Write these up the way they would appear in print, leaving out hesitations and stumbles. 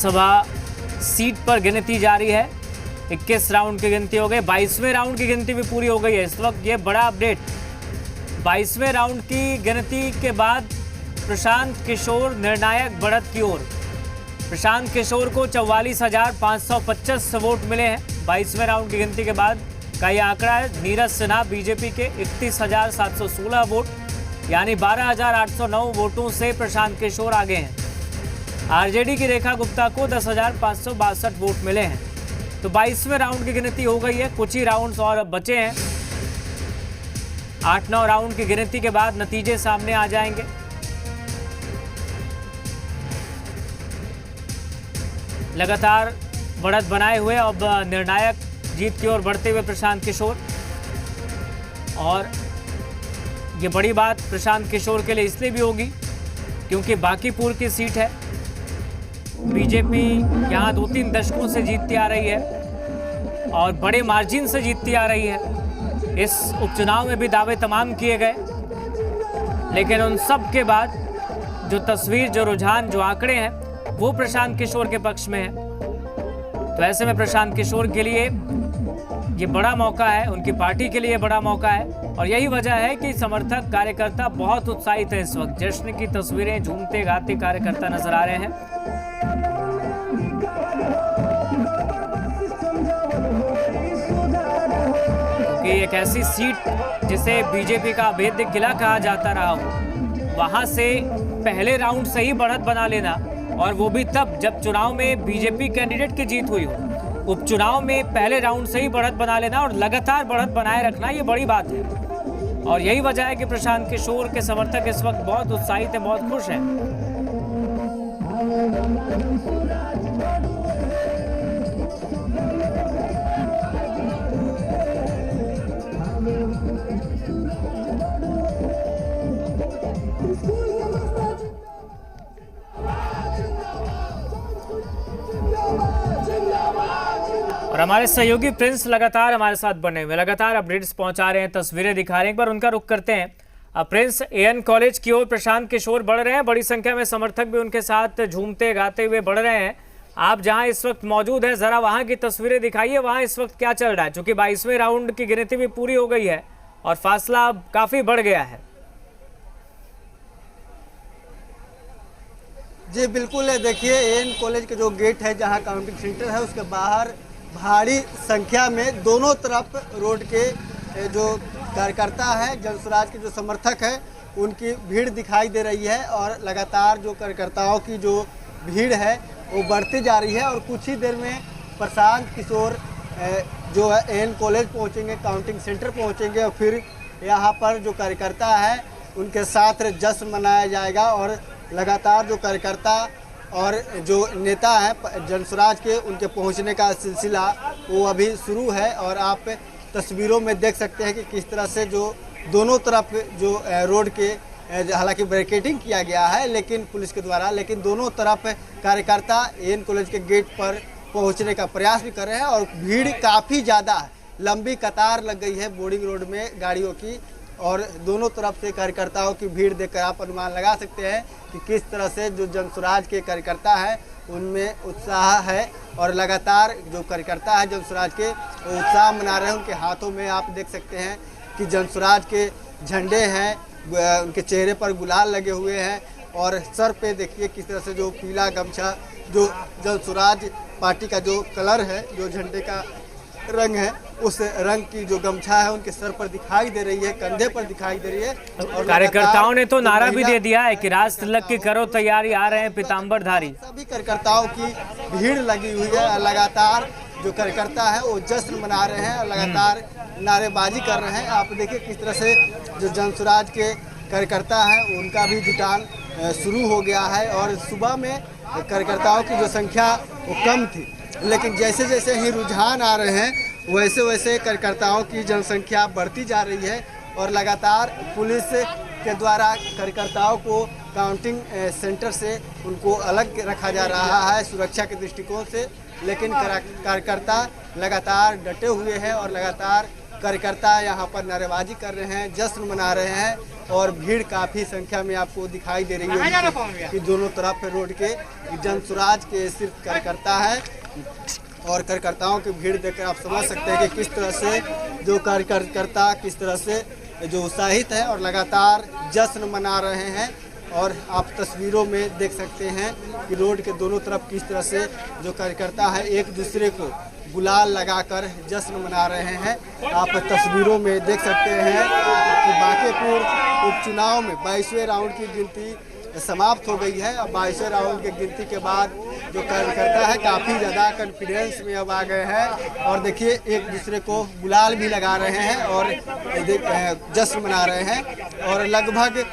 सभा सीट पर गिनती जारी है। 21 राउंड की गिनती हो गई, 22वें राउंड की गिनती भी पूरी हो गई है। इस वक्त ये बड़ा अपडेट, 22वें राउंड की गिनती के बाद प्रशांत किशोर निर्णायक बढ़त की ओर। प्रशांत किशोर को 44,525 वोट मिले हैं 22वें राउंड की गिनती के बाद का ये आंकड़ा है। नीरज सिन्हा बीजेपी के 31,716 वोट यानी 12,809 वोटों से प्रशांत किशोर आगे हैं। आरजेडी की रेखा गुप्ता को 10,562 वोट मिले हैं। तो 22वें राउंड की गिनती हो गई है, कुछ ही राउंड्स और बचे हैं। 8-9 राउंड की गिनती के बाद नतीजे सामने आ जाएंगे। लगातार बढ़त बनाए हुए अब निर्णायक जीत की ओर बढ़ते हुए प्रशांत किशोर। और ये बड़ी बात प्रशांत किशोर के लिए इसलिए भी होगी क्योंकि बांकीपुर की सीट है। बीजेपी यहाँ 2-3 दशकों से जीतती आ रही है और बड़े मार्जिन से जीतती आ रही है। इस उपचुनाव में भी दावे तमाम किए गए, लेकिन उन सब के बाद जो तस्वीर, जो रुझान, जो आंकड़े हैं वो प्रशांत किशोर के पक्ष में है। तो ऐसे में प्रशांत किशोर के लिए ये बड़ा मौका है, उनकी पार्टी के लिए बड़ा मौका है। और यही वजह है कि समर्थक, कार्यकर्ता बहुत उत्साहित हैं। इस वक्त जश्न की तस्वीरें, झूमते गाते कार्यकर्ता नजर आ रहे हैं। क्योंकि एक ऐसी सीट जिसे बीजेपी का अभेद्य किला कहा जाता रहा हो, वहां से पहले राउंड से ही बढ़त बना लेना, और वो भी तब जब चुनाव में बीजेपी कैंडिडेट की जीत हुई हो। उपचुनाव में पहले राउंड से ही बढ़त बना लेना और लगातार बढ़त बनाए रखना, ये बड़ी बात है। और यही वजह है कि प्रशांत किशोर के समर्थक इस वक्त बहुत उत्साहित हैं, बहुत खुश हैं। और हमारे सहयोगी प्रिंस लगातार हमारे साथ बने हुए, लगातार अपडेट्स पहुंचा रहे हैं, तस्वीरें दिखा रहे हैं। एक बार उनका रुख करते हैं। प्रिंस, एएन कॉलेज की ओर प्रशांत किशोर बढ़ रहे हैं, बड़ी संख्या में समर्थक भी उनके साथ झूमते गाते हुए बढ़ रहे हैं। आप जहां इस वक्त मौजूद हैं, जरा वहां की तस्वीरें दिखाइए, वहां इस वक्त क्या चल रहा है? चूंकि 22वें राउंड की गिनती भी पूरी हो गई है और फासला अब काफी बढ़ गया है। जी बिल्कुल है, देखिए एएन कॉलेज के जो गेट है, जहां काउंटिंग सेंटर है, उसके बाहर भारी संख्या में दोनों तरफ रोड के जो कार्यकर्ता है, जनसुराज के जो समर्थक है, उनकी भीड़ दिखाई दे रही है। और लगातार जो कार्यकर्ताओं की जो भीड़ है वो बढ़ती जा रही है। और कुछ ही देर में प्रशांत किशोर जो है एएन कॉलेज पहुंचेंगे, काउंटिंग सेंटर पहुंचेंगे और फिर यहाँ पर जो कार्यकर्ता है उनके साथ जश्न मनाया जाएगा। और लगातार जो कार्यकर्ता और जो नेता हैं जनसुराज के, उनके पहुंचने का सिलसिला वो अभी शुरू है। और आप तस्वीरों में देख सकते हैं कि किस तरह से जो दोनों तरफ जो रोड के, हालांकि बैरिकेडिंग किया गया है लेकिन पुलिस के द्वारा, लेकिन दोनों तरफ कार्यकर्ता एएन कॉलेज के गेट पर पहुंचने का प्रयास भी कर रहे हैं। और भीड़ काफ़ी ज़्यादा है, लंबी कतार लग गई है बोर्डिंग रोड में गाड़ियों की। और दोनों तरफ से कार्यकर्ताओं की भीड़ देखकर आप अनुमान लगा सकते हैं कि किस तरह से जो जनसुराज के कार्यकर्ता हैं उनमें उत्साह है। और लगातार जो कार्यकर्ता है जनसुराज के, वो उत्साह मना रहे हैं। उनके हाथों में आप देख सकते हैं कि जनसुराज के झंडे हैं, उनके चेहरे पर गुलाल लगे हुए हैं। और सर पे देखिए किस तरह से जो पीला गमछा, जो जनसुराज पार्टी का जो कलर है, जो झंडे का रंग है, उस रंग की जो गमछा है उनके सर पर दिखाई दे रही है, कंधे पर दिखाई दे रही है। और कार्यकर्ताओं ने तो नारा भी दे दिया है कि राज तिलक की करो तैयारी, आ रहे हैं पीताम्बरधारी। सभी कार्यकर्ताओं की भीड़ लगी हुई है। लगातार जो कार्यकर्ता है वो जश्न मना रहे हैं और लगातार नारेबाजी कर रहे हैं। आप देखिए किस तरह से जो जनसुराज के कार्यकर्ता हैं उनका भी जुटान शुरू हो गया है। और सुबह में कार्यकर्ताओं की जो संख्या वो कम थी, लेकिन जैसे जैसे ही रुझान आ रहे हैं वैसे वैसे कार्यकर्ताओं की जनसंख्या बढ़ती जा रही है। और लगातार पुलिस के द्वारा कार्यकर्ताओं को काउंटिंग सेंटर से उनको अलग रखा जा रहा है सुरक्षा के दृष्टिकोण से। लेकिन कार्यकर्ता लगातार डटे हुए हैं और लगातार कार्यकर्ता यहाँ पर नारेबाजी कर रहे हैं, जश्न मना रहे हैं और भीड़ काफ़ी संख्या में आपको दिखाई दे रही है कि दोनों तरफ रोड के जनसुराज के सिर्फ कार्यकर्ता है और कार्यकर्ताओं की भीड़ देखकर आप समझ सकते हैं कि किस तरह से जो कार्यकर्ता किस तरह से जो उत्साहित है और लगातार जश्न मना रहे हैं। और आप तस्वीरों में देख सकते हैं कि रोड के दोनों तरफ किस तरह से जो कार्यकर्ता है एक दूसरे को गुलाल लगाकर जश्न मना रहे हैं। आप तस्वीरों में देख सकते हैं कि बांकीपुर उपचुनाव में 22वें राउंड की गिनती समाप्त हो गई है। अब 22वें राउंड की गिनती के बाद जो कार्यकर्ता है काफ़ी ज़्यादा कॉन्फिडेंस में अब आ गए हैं और देखिए एक दूसरे को गुलाल भी लगा रहे हैं और जश्न मना रहे हैं और लगभग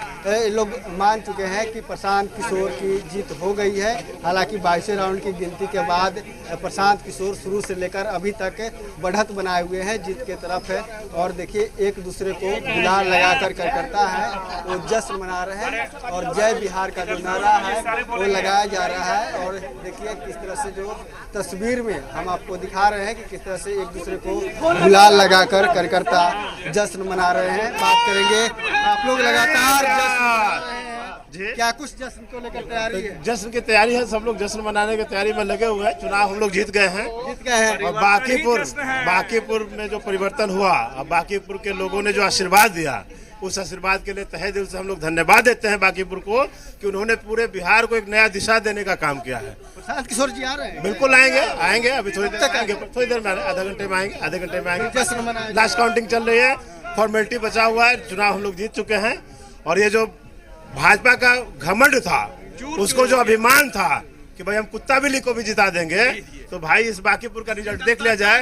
लोग मान चुके हैं कि प्रशांत किशोर की जीत हो गई है। हालांकि 22वें राउंड की गिनती के बाद प्रशांत किशोर शुरू से लेकर अभी तक बढ़त बनाए हुए हैं जीत के तरफ है और देखिए एक दूसरे को गुलाल लगाकर कार्यकर्ता है वो जश्न मना रहे हैं और जय बिहार का जो नारा है वो लगाया जा रहा है। और देखिए किस तरह से जो तस्वीर में हम आपको दिखा रहे हैं कि किस तरह से एक दूसरे को गुलाल लगाकर कार्यकर्ता जश्न मना रहे हैं। बात करेंगे आप लोग लगातार जश्न मना रहे हैं, क्या कुछ जश्न को लेकर तैयारी है? जश्न की तैयारी है, सब लोग जश्न मनाने की तैयारी में लगे हुए हैं। चुनाव हम लोग जीत गए हैं और बांकीपुर में जो परिवर्तन हुआ और बांकीपुर के लोगों ने जो आशीर्वाद दिया उस आशीर्वाद के लिए तहे दिल से हम लोग धन्यवाद देते हैं बांकीपुर को कि उन्होंने पूरे बिहार को एक नया दिशा देने का काम किया है। प्रशांत किशोर जी आ रहे हैं? बिल्कुल आएंगे अभी थोड़ी देर में आधे घंटे में आएंगे। जश्न मनाएंगे। लास्ट काउंटिंग चल रही है, फॉर्मेलिटी बचा हुआ है, चुनाव हम लोग जीत चुके हैं और ये जो भाजपा का घमंड था उसको जो अभिमान था कि भाई हम कुत्ता बिल्ली को भी जिता देंगे तो भाई इस बांकीपुर का रिजल्ट देख लिया जाए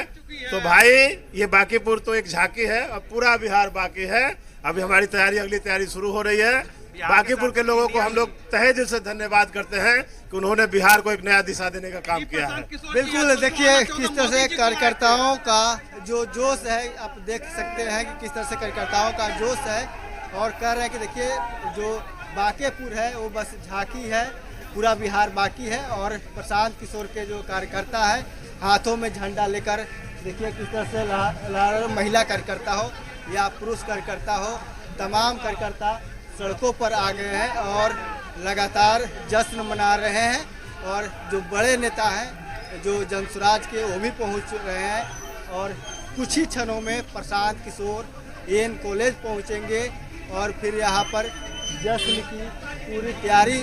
तो भाई ये बांकीपुर तो एक झांकी है और पूरा बिहार बाकी है। अभी हमारी अगली तैयारी शुरू हो रही है। बांकीपुर के लोगों को हम लोग तहे दिल से धन्यवाद करते हैं कि उन्होंने बिहार को एक नया दिशा देने का काम किया है। बिल्कुल देखिए किस तरह से कार्यकर्ताओं का जो जोश है आप देख सकते हैं कि किस तरह से कार्यकर्ताओं का जोश है और कह रहे हैं कि देखिए जो बांकीपुर है वो बस झांकी है, पूरा बिहार बाकी है। और प्रशांत किशोर के जो कार्यकर्ता है हाथों में झंडा लेकर देखिए किस तरह से महिला कार्यकर्ता हो या पुरुष कार्यकर्ता हो तमाम कार्यकर्ता सड़कों पर आ गए हैं और लगातार जश्न मना रहे हैं। और जो बड़े नेता हैं जो जनसुराज के वो भी पहुंच रहे हैं और कुछ ही क्षणों में प्रशांत किशोर एन कॉलेज पहुंचेंगे और फिर यहाँ पर जश्न की पूरी तैयारी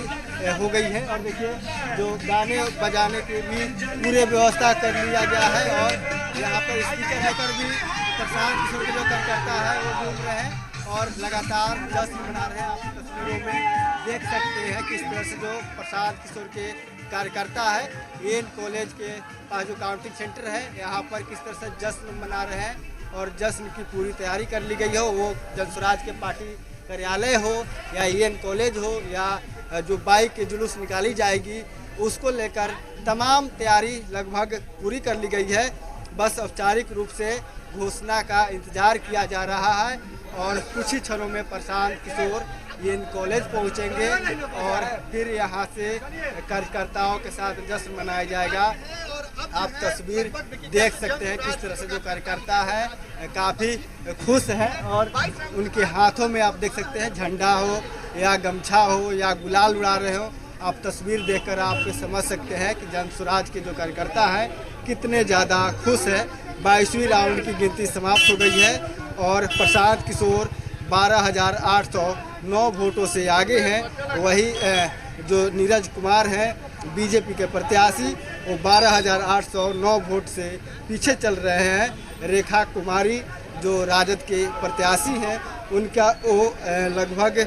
हो गई है। और देखिए जो गाने बजाने की भी पूरे व्यवस्था कर लिया गया है और यहाँ पर स्पीकर लेकर भी प्रशांत किशोर के जो कार्यकर्ता है वो घूम रहे हैं और लगातार जश्न मना रहे हैं। आप तस्वीरों में देख सकते हैं किस तरह से जो प्रशांत किशोर के कार्यकर्ता है एन कॉलेज के पास जो काउंटिंग सेंटर है यहाँ पर किस तरह से जश्न मना रहे हैं और जश्न की पूरी तैयारी कर ली गई हो। वो जनसुराज के पार्टी कार्यालय हो या एन कॉलेज हो या जो बाइक के जुलूस निकाली जाएगी उसको लेकर तमाम तैयारी लगभग पूरी कर ली गई है। बस औपचारिक रूप से घोषणा का इंतजार किया जा रहा है और कुछ ही क्षणों में प्रशांत किशोर एन कॉलेज पहुंचेंगे और फिर यहां से कार्यकर्ताओं के साथ जश्न मनाया जाएगा। आप तस्वीर देख सकते हैं किस तरह से जो कार्यकर्ता है काफ़ी खुश है और उनके हाथों में आप देख सकते हैं झंडा हो या गमछा हो या गुलाल उड़ा रहे हो। आप तस्वीर देखकर आप समझ सकते हैं कि जनसुराज के जो कार्यकर्ता है कितने ज़्यादा खुश है। 22वीं राउंड की गिनती समाप्त हो गई है और प्रशांत किशोर 12,809 वोटों से आगे हैं। वही जो नीरज कुमार हैं बीजेपी के प्रत्याशी वो 12,809 वोट से पीछे चल रहे हैं। रेखा कुमारी जो राजद के प्रत्याशी हैं उनका वो लगभग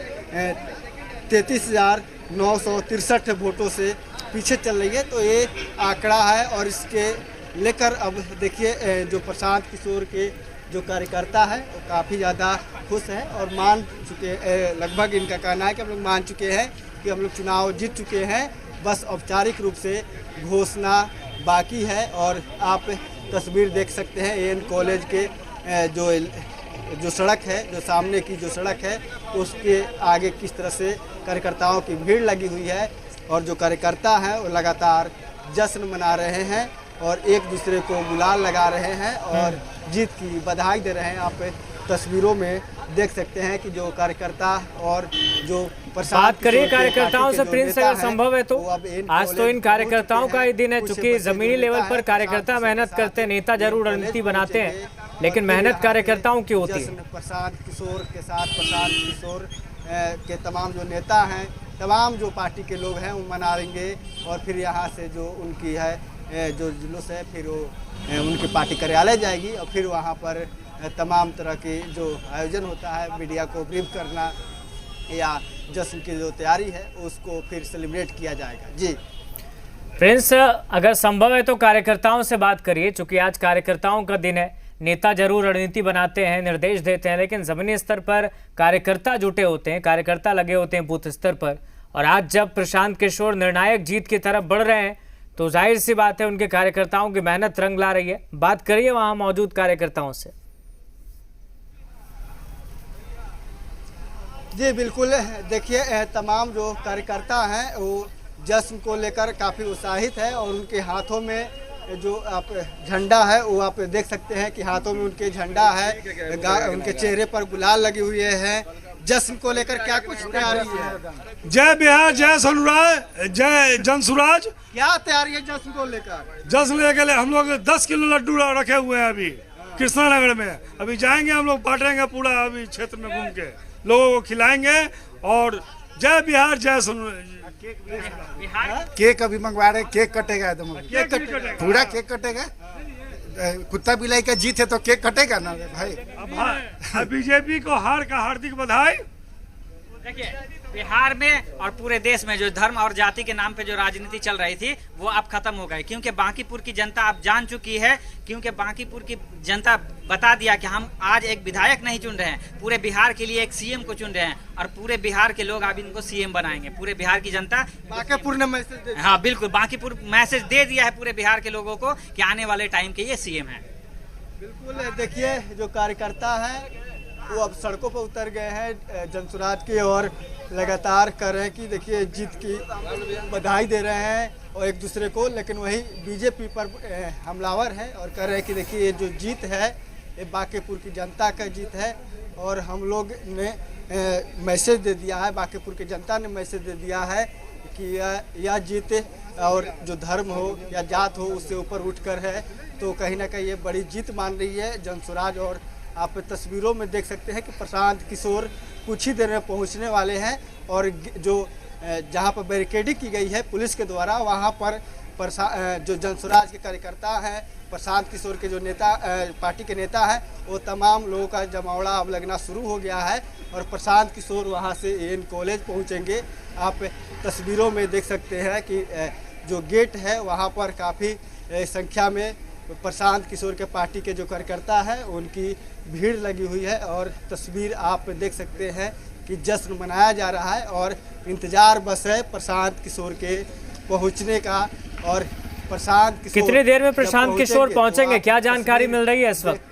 33,963 वोटों से पीछे चल रही है। तो ये आंकड़ा है और इसके लेकर अब देखिए जो प्रशांत किशोर के जो कार्यकर्ता है वो काफ़ी ज़्यादा खुश हैं और मान चुके लगभग इनका कहना है कि हम लोग मान चुके हैं कि हम लोग चुनाव जीत चुके हैं, बस औपचारिक रूप से घोषणा बाकी है। और आप तस्वीर देख सकते हैं एन कॉलेज के जो सड़क है, जो सामने की जो सड़क है उसके आगे किस तरह से कार्यकर्ताओं की भीड़ लगी हुई है और जो कार्यकर्ता हैं वो लगातार जश्न मना रहे हैं और एक दूसरे को गुलाल लगा रहे हैं और जीत की बधाई दे रहे हैं। आप तस्वीरों में देख सकते हैं कि जो कार्यकर्ता और जो बात करिए कार्यकर्ताओं से प्रिंस, अगर संभव है तो आज तो इन कार्यकर्ताओं का ही दिन है, चूंकि जमीनी लेवल पर कार्यकर्ता मेहनत करते हैं, नेता जरूर रणनीति बनाते हैं, लेकिन मेहनत कार्यकर्ताओं की होती है। प्रशांत किशोर के साथ प्रशांत किशोर के तमाम जो नेता हैं, तमाम जो पार्टी के लोग हैं वो मनाएंगे और फिर यहाँ से जो उनकी है जो जुलूस है फिर वो उनकी पार्टी कार्यालय जाएगी और फिर वहाँ पर तमाम तरह के जो आयोजन होता है, मीडिया को ब्रीफ करना या जश्न की जो तैयारी है उसको फिर सेलिब्रेट किया जाएगा। जी प्रिंस, अगर संभव है तो कार्यकर्ताओं से बात करिए, चूंकि आज कार्यकर्ताओं का दिन है। नेता जरूर रणनीति बनाते हैं, निर्देश देते हैं, लेकिन जमीनी स्तर पर कार्यकर्ता जुटे होते हैं, कार्यकर्ता लगे होते हैं बूथ स्तर पर। और आज जब प्रशांत किशोर निर्णायक जीत की तरफ बढ़ रहे हैं तो जाहिर सी बात है उनके कार्यकर्ताओं की मेहनत रंग ला रही है। बात करिए वहां मौजूद कार्यकर्ताओं से। जी बिल्कुल, देखिए तमाम जो कार्यकर्ता हैं वो जश्न को लेकर काफ़ी उत्साहित है और उनके हाथों में जो आप झंडा है वो आप देख सकते हैं कि हाथों में उनके झंडा है, उनके चेहरे पर गुलाल लगे हुए हैं। जश्न को लेकर क्या कुछ तैयारी है? जय बिहार, जय सोनराज, जय जनसुराज। क्या तैयारी है जश्न को लेकर? जश्न लेकर हम लोग 10 किलो लड्डू रखे हुए हैं अभी कृष्णानगर में। अभी जाएंगे हम लोग, बांटेंगे पूरा अभी क्षेत्र में घूम के, लोगों को खिलाएंगे। और जय बिहार, जय सोनराज। केक अभी मंगवा रहे, केक कटेगा एकदम, केक कटेगा, पूरा केक कटेगा। कुत्ता बिलाई का जीत है तो केक कटेगा ना भाई। बीजेपी को हार का हार्दिक बधाई। देखिए बिहार में और पूरे देश में जो धर्म और जाति के नाम पे जो राजनीति चल रही थी वो अब खत्म हो गई, क्योंकि बांकीपुर की जनता अब जान चुकी है, क्योंकि बांकीपुर की जनता बता दिया कि हम आज एक विधायक नहीं चुन रहे हैं, पूरे बिहार के लिए एक सीएम को चुन रहे हैं और पूरे बिहार के लोग अब इनको सीएम बनाएंगे। पूरे बिहार की जनता, बांकीपुर ने मैसेज दे, हाँ बिल्कुल, बांकीपुर मैसेज दे दिया है पूरे बिहार के लोगों को कि आने वाले टाइम के ये सीएम है। बिल्कुल, देखिए जो कार्यकर्ता है वो अब सड़कों पर उतर गए हैं जनसुराज के और लगातार कर रहे हैं कि देखिए जीत की बधाई दे रहे हैं और एक दूसरे को, लेकिन वही बीजेपी पर हमलावर है और कह रहे हैं कि देखिए ये जो जीत है ये बांकीपुर की जनता का जीत है और हम लोग ने मैसेज दे दिया है, बांकीपुर की जनता ने मैसेज दे दिया है कि यह जीत और जो धर्म हो या जात हो उससे ऊपर उठकर है, तो कहीं ना कहीं ये बड़ी जीत मान रही है जनसुराज। और आप तस्वीरों में देख सकते हैं कि प्रशांत किशोर कुछ ही देर में पहुंचने वाले हैं और जो जहां पर बैरिकेडिंग की गई है पुलिस के द्वारा, वहां पर जो जनसुराज के कार्यकर्ता हैं, प्रशांत किशोर के जो नेता पार्टी के नेता हैं, वो तमाम लोगों का जमावड़ा अब लगना शुरू हो गया है और प्रशांत किशोर वहां से एएन कॉलेज पहुंचेंगे। आप तस्वीरों में देख सकते हैं कि जो गेट है वहाँ पर काफ़ी संख्या में प्रशांत किशोर के पार्टी के जो कार्यकर्ता हैं उनकी भीड़ लगी हुई है और तस्वीर आप देख सकते हैं कि जश्न मनाया जा रहा है और इंतज़ार बस है प्रशांत किशोर के पहुंचने का। और प्रशांत किशोर कितनी देर में प्रशांत किशोर पहुंचेंगे, क्या जानकारी मिल रही है इस वक्त?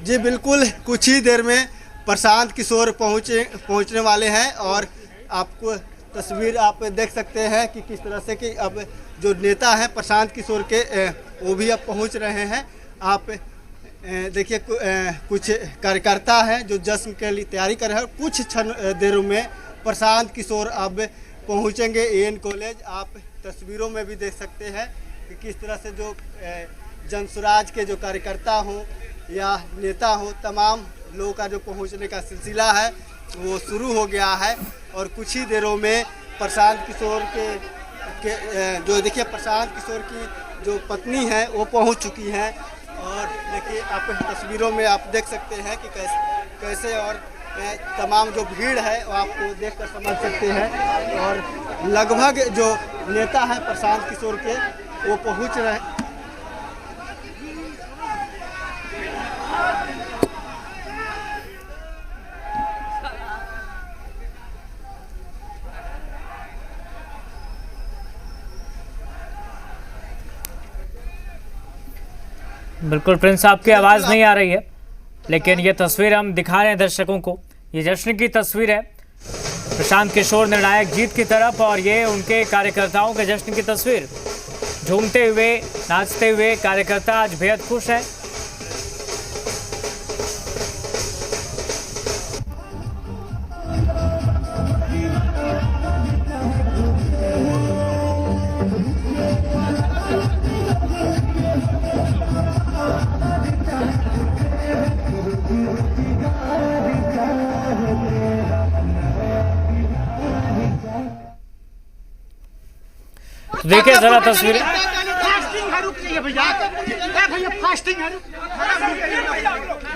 जी बिल्कुल, कुछ ही देर में प्रशांत किशोर पहुंचने वाले हैं और आपको तस्वीर आप देख सकते हैं कि किस तरह से कि अब जो नेता हैं प्रशांत किशोर के वो भी अब पहुंच रहे हैं। आप देखिए कुछ कार्यकर्ता हैं जो जश्न के लिए तैयारी कर रहे हैं। कुछ क्षण देरों में प्रशांत किशोर अब पहुंचेंगे एएन कॉलेज। आप तस्वीरों में भी देख सकते हैं कि किस तरह से जो जनसुराज के जो कार्यकर्ता हों या नेता हो, तमाम लोगों का जो पहुंचने का सिलसिला है वो शुरू हो गया है। और कुछ ही देरों में प्रशांत किशोर के जो देखिए प्रशांत किशोर की जो पत्नी है वो पहुंच चुकी हैं और देखिए आप तस्वीरों में आप देख सकते हैं कि कैसे और तमाम जो भीड़ है वो आपको देखकर समझ सकते हैं। और लगभग जो नेता हैं प्रशांत किशोर के वो पहुंच रहे हैं। बिल्कुल प्रिंस, आपकी आवाज़ नहीं आ रही है, लेकिन ये तस्वीर हम दिखा रहे हैं दर्शकों को। ये जश्न की तस्वीर है प्रशांत किशोर निर्णायक जीत की तरफ और ये उनके कार्यकर्ताओं के जश्न की तस्वीर। झूमते हुए नाचते हुए कार्यकर्ता आज बेहद खुश हैं। देखिए जरा तस्वीरें।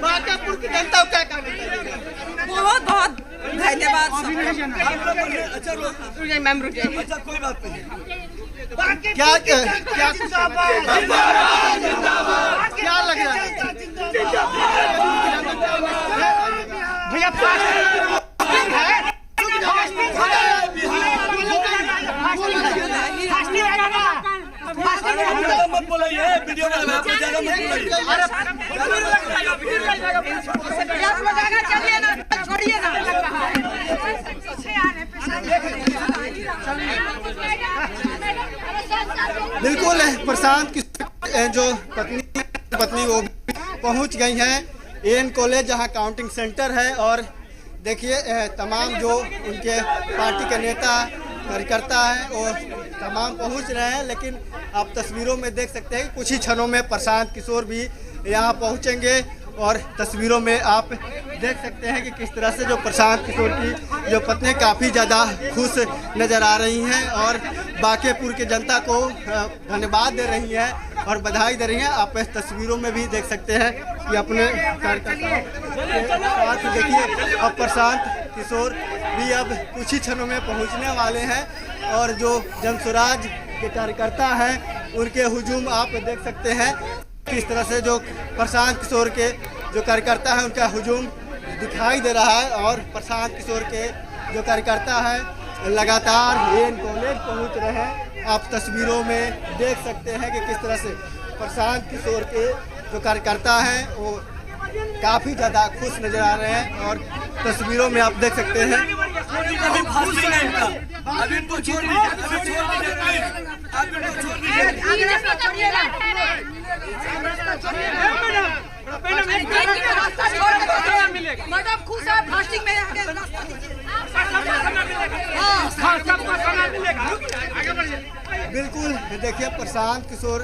बांकापुर की जनता को क्या कहना चाहिए? बहुत बहुत धन्यवाद। मैम रुक जाइए। अच्छा कोई बात नहीं। क्या क्या क्या लग रहा है भैया? मत बोलिए, वीडियो में ज्यादा मत बोलिए। चलिए ना, छोड़िए ना। बिल्कुल प्रशांत की जो पत्नी वो भी पहुंच गई हैं एएन कॉलेज, जहां काउंटिंग सेंटर है। और देखिए तमाम जो उनके पार्टी के नेता कार्यकर्ता हैं वो तमाम पहुंच रहे हैं, लेकिन आप तस्वीरों में देख सकते हैं कुछ ही क्षणों में प्रशांत किशोर भी यहां पहुंचेंगे। और तस्वीरों में आप देख सकते हैं कि किस तरह से जो प्रशांत किशोर की जो पत्नी काफ़ी ज़्यादा खुश नज़र आ रही हैं और बांकापुर की जनता को धन्यवाद दे रही हैं और बधाई दे रही हैं। आप इस तस्वीरों में भी देख सकते हैं कि अपने कार्यकर्ताओं के साथ देखिए अब प्रशांत किशोर भी अब कुछ ही क्षणों में पहुंचने वाले हैं। और जो जनसुराज के कार्यकर्ता हैं उनके हुजूम आप देख सकते हैं किस तरह से जो प्रशांत किशोर के जो कार्यकर्ता हैं उनका हुजूम दिखाई दे रहा है। और प्रशांत किशोर के जो कार्यकर्ता हैं लगातार एएन कॉलेज पहुंच रहे हैं। आप तस्वीरों में देख सकते हैं कि किस तरह से प्रशांत किशोर के जो कार्यकर्ता हैं वो काफ़ी ज़्यादा खुश नज़र आ रहे हैं। और तस्वीरों में आप देख सकते हैं मैडम खुश है फास्टिंग में बिल्कुल देखिए प्रशांत किशोर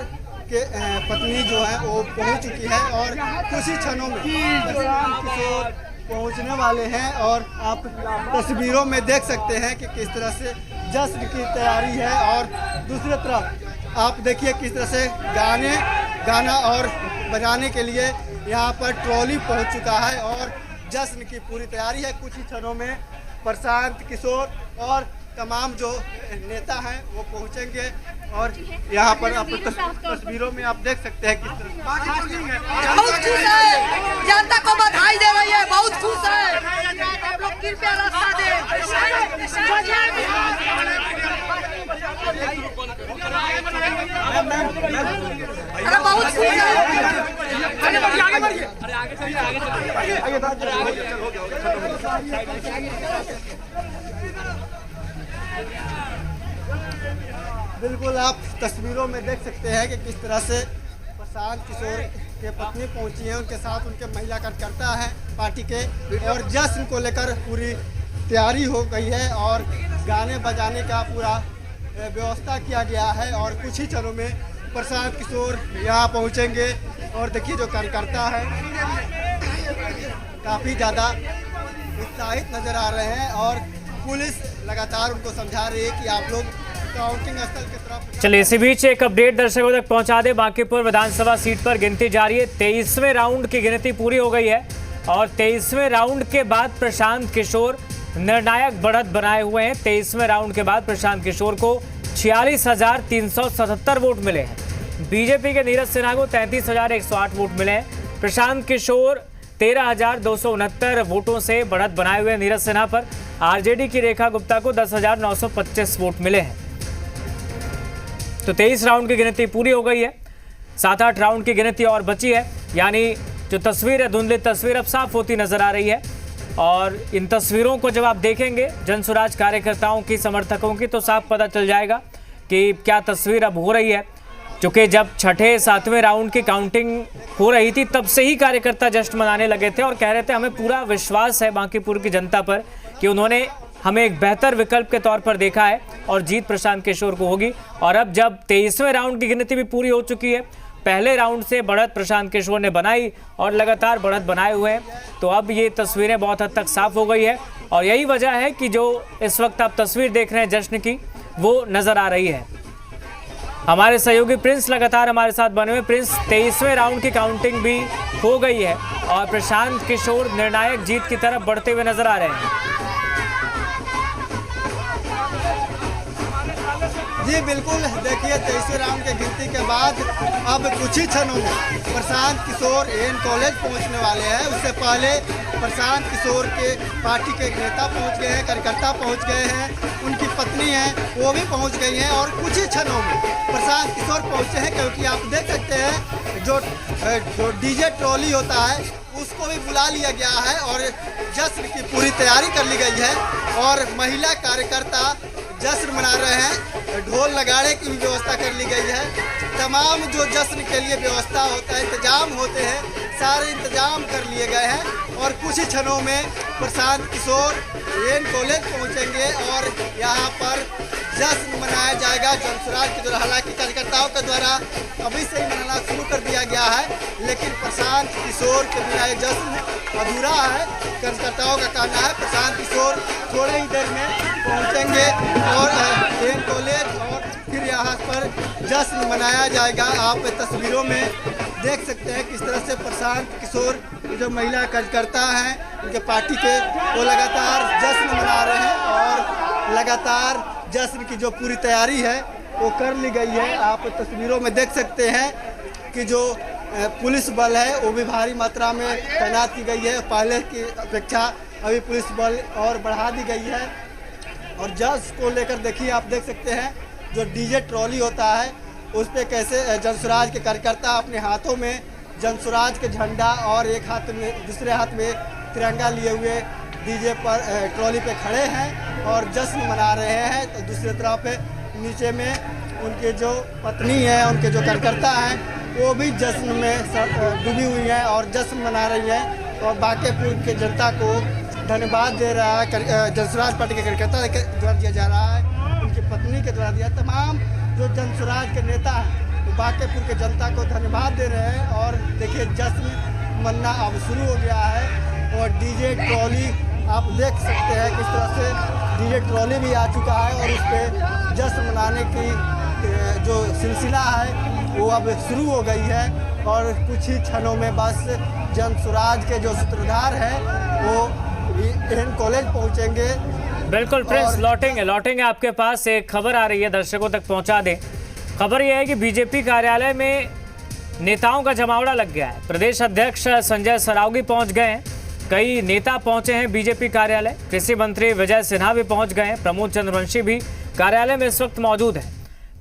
के पत्नी जो है वो पहुंच चुकी है और कुछ ही क्षणों में प्रशांत किशोर पहुंचने वाले हैं। और आप तस्वीरों में देख सकते हैं कि किस तरह से जश्न की तैयारी है। और दूसरी तरफ आप देखिए किस तरह से गाना और बजाने के लिए यहाँ पर ट्रॉली पहुँच चुका है और जश्न की पूरी तैयारी है। कुछ ही क्षणों में प्रशांत किशोर और तमाम जो नेता हैं वो पहुंचेंगे। और यहाँ पर आप तस्वीरों में आप देख सकते हैं किस तरह बहुत खुश है, जनता को बधाई दे रही है, बहुत खुश है। आप लोग कृपया रास्ता दें। अरे बहुत खुश बिल्कुल आप तस्वीरों में देख सकते हैं कि किस तरह से प्रशांत किशोर के पत्नी पहुंची है, उनके साथ उनके महिला कार्यकर्ता हैं पार्टी के। और जश्न को लेकर पूरी तैयारी हो गई है और गाने बजाने का पूरा व्यवस्था किया गया है। और कुछ ही क्षणों में प्रशांत किशोर यहाँ पहुँचेंगे। और देखिए जो कार्यकर्ता हैं काफ़ी ज़्यादा उत्साहित नज़र आ रहे हैं और पुलिस लगातार उनको समझा रही है कि आप लोग काउंटिंग स्थल की तरफ। चलिए इसी बीच एक अपडेट दर्शकों तक पहुंचा दे। बांकीपुर विधानसभा सीट पर गिनती जारी है। 23वें राउंड की गिनती पूरी हो गई है और 23वें राउंड के बाद प्रशांत किशोर निर्णायक बढ़त बनाए हुए हैं। 23वें राउंड के बाद प्रशांत किशोर को 46,377 वोट मिले हैं। बीजेपी के नीरज सिन्हा को 33,108 वोट मिले हैं। प्रशांत किशोर 13,269 वोटों से बढ़त बनाए हुए नीरज सिन्हा पर। आरजेडी की रेखा गुप्ता को 10,925 वोट मिले हैं। तो 23 राउंड की गिनती पूरी हो गई है। 7-8 राउंड की गिनती और बची है, यानी जो तस्वीर है धुंधली तस्वीर अब साफ होती नजर आ रही है। और इन तस्वीरों को जब आप देखेंगे जनसुराज कार्यकर्ताओं की, समर्थकों की, तो साफ पता चल जाएगा कि क्या तस्वीर अब हो रही है। क्योंकि जब छठे 7वें राउंड की काउंटिंग हो रही थी तब से ही कार्यकर्ता जश्न मनाने लगे थे और कह रहे थे हमें पूरा विश्वास है बांकीपुर की जनता पर कि उन्होंने हमें एक बेहतर विकल्प के तौर पर देखा है और जीत प्रशांत किशोर को होगी। और अब जब 23वें राउंड की गिनती भी पूरी हो चुकी है, पहले राउंड से बढ़त प्रशांत किशोर ने बनाई और लगातार बढ़त बनाए हुए हैं, तो अब ये तस्वीरें बहुत हद तक साफ हो गई है। और यही वजह है कि जो इस वक्त आप तस्वीर देख रहे हैं जश्न की, वो नज़र आ रही है। हमारे सहयोगी प्रिंस लगातार हमारे साथ बने हुए। प्रिंस, 23वें राउंड की काउंटिंग भी हो गई है और प्रशांत किशोर निर्णायक जीत की तरफ बढ़ते हुए नजर आ रहे हैं। जी बिल्कुल, देखिए 23वें राउंड के गिनती के बाद अब कुछ ही क्षणों में प्रशांत किशोर एन कॉलेज पहुंचने वाले हैं। उससे पहले प्रशांत किशोर के पार्टी के नेता पहुंच गए हैं, कार्यकर्ता पहुंच गए हैं, उनकी पत्नी हैं वो भी पहुंच गई हैं और कुछ ही क्षणों में प्रशांत किशोर पहुंचे हैं। क्योंकि आप देख सकते हैं जो डीजे ट्रॉली होता है उसको भी बुला लिया गया है और जश्न की पूरी तैयारी कर ली गई है और महिला कार्यकर्ता जश्न मना रहे हैं। ढोल लगाने की भी व्यवस्था कर ली गई है। तमाम जो जश्न के लिए व्यवस्था होता है, इंतजाम होते हैं, सारे इंतजाम कर लिए गए हैं और कुछ ही क्षणों में प्रशांत किशोर एन कॉलेज पहुंचेंगे और यहाँ पर जश्न मनाया जाएगा जनसुराज के द्वारा। हालांकि कार्यकर्ताओं के द्वारा अभी से ही मनाना शुरू कर दिया गया है, लेकिन प्रशांत किशोर के बिना ये जश्न अधूरा है। कार्यकर्ताओं का कहना है प्रशांत किशोर थोड़े ही देर में पहुंचेंगे और एन कॉलेज और फिर यहाँ पर जश्न मनाया जाएगा। आप तस्वीरों में देख सकते हैं किस तरह से प्रशांत किशोर जो महिला कार्यकर्ता हैं उनके पार्टी के, वो लगातार जश्न मना रहे हैं और लगातार जश्न की जो पूरी तैयारी है वो कर ली गई है। आप तस्वीरों में देख सकते हैं कि जो पुलिस बल है वो भी भारी मात्रा में तैनात की गई है। पहले की अपेक्षा अभी पुलिस बल और बढ़ा दी गई है और जश्न को लेकर देखिए, आप देख सकते हैं जो डीजे ट्रॉली होता है उस पर कैसे जनसुराज के कार्यकर्ता अपने हाथों में जनसुराज के झंडा और एक हाथ में, दूसरे हाथ में तिरंगा लिए हुए डीजे पर ट्रॉली पे खड़े हैं और जश्न मना रहे हैं। तो दूसरी तरफ नीचे में उनके जो पत्नी हैं, उनके जो कार्यकर्ता हैं, वो भी जश्न में डूबी हुई हैं और जश्न मना रही हैं और बांकीपुर के जनता को धन्यवाद दे रहा है। जनसुराज पार्टी के कार्यकर्ता के द्वारा दिया जा रहा है, उनकी पत्नी के द्वारा दिया। तमाम जो जनसुराज के नेता हैं वो बांकीपुर के जनता को धन्यवाद दे रहे हैं और देखिए जश्न मनना अब शुरू हो गया है और डीजे ट्रॉली आप देख सकते हैं किस तरह से डीजे ट्रॉली भी आ चुका है और उस पर जश्न मनाने की जो सिलसिला है वो अब शुरू हो गई है और कुछ ही क्षणों में बस जनसुराज के जो सूत्रधार हैं वो एन कॉलेज पहुंचेंगे। बिल्कुल प्रिंस, लौटेंगे आपके पास। एक खबर आ रही है, दर्शकों तक पहुंचा दें। खबर यह है कि बीजेपी कार्यालय में नेताओं का जमावड़ा लग गया है। प्रदेश अध्यक्ष संजय सरावगी पहुंच गए हैं, कई नेता पहुंचे हैं बीजेपी कार्यालय। कृषि मंत्री विजय सिन्हा भी पहुंच गए हैं, प्रमोद चंद्रवंशी भी कार्यालय में इस वक्त मौजूद है।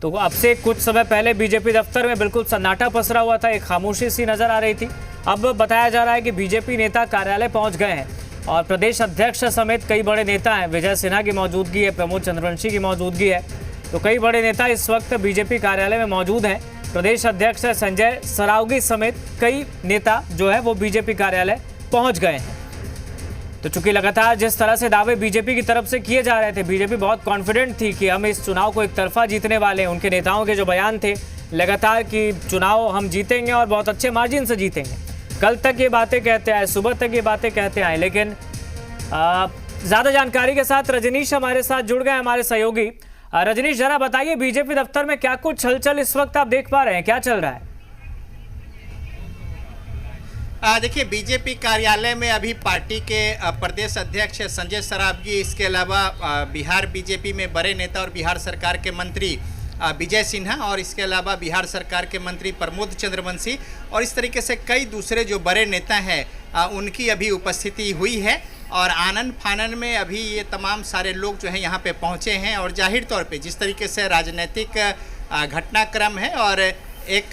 तो अब से कुछ समय पहले बीजेपी दफ्तर में बिल्कुल सन्नाटा पसरा हुआ था, एक खामोशी सी नजर आ रही थी। अब बताया जा रहा है कि बीजेपी नेता कार्यालय पहुंच गए हैं और प्रदेश अध्यक्ष समेत कई बड़े नेता हैं। विजय सिन्हा की मौजूदगी है, प्रमोद चंद्रवंशी की मौजूदगी है, तो कई बड़े नेता इस वक्त बीजेपी कार्यालय में मौजूद हैं। प्रदेश अध्यक्ष संजय सरावगी समेत कई नेता जो है वो बीजेपी कार्यालय पहुंच गए हैं। तो चूंकि लगातार जिस तरह से दावे बीजेपी की तरफ से किए जा रहे थे, बीजेपी बहुत कॉन्फिडेंट थी कि हम इस चुनाव को एक तरफा जीतने वाले हैं। उनके नेताओं के जो बयान थे लगातार कि चुनाव हम जीतेंगे और बहुत अच्छे मार्जिन से जीतेंगे, कल तक ये बातें कहते आए, सुबह तक ये बातें कहते आए। लेकिन ज़्यादा जानकारी के साथ रजनीश हमारे साथ जुड़ गए, हमारे सहयोगी। रजनीश, जरा बताइए बीजेपी दफ्तर में क्या कुछ हलचल इस वक्त आप देख पा रहे हैं, क्या चल रहा है? देखिए, बीजेपी कार्यालय में अभी पार्टी के प्रदेश अध्यक्ष संजय सरावगी, इसके अलावा बिहार बीजेपी में बड़े नेता और बिहार सरकार के मंत्री विजय सिन्हा और इसके अलावा बिहार सरकार के मंत्री प्रमोद चंद्रवंशी और इस तरीके से कई दूसरे जो बड़े नेता हैं उनकी अभी उपस्थिति हुई है और आनन फानन में अभी ये तमाम सारे लोग जो हैं यहाँ पे पहुँचे हैं। और जाहिर तौर पे जिस तरीके से राजनीतिक घटनाक्रम है और एक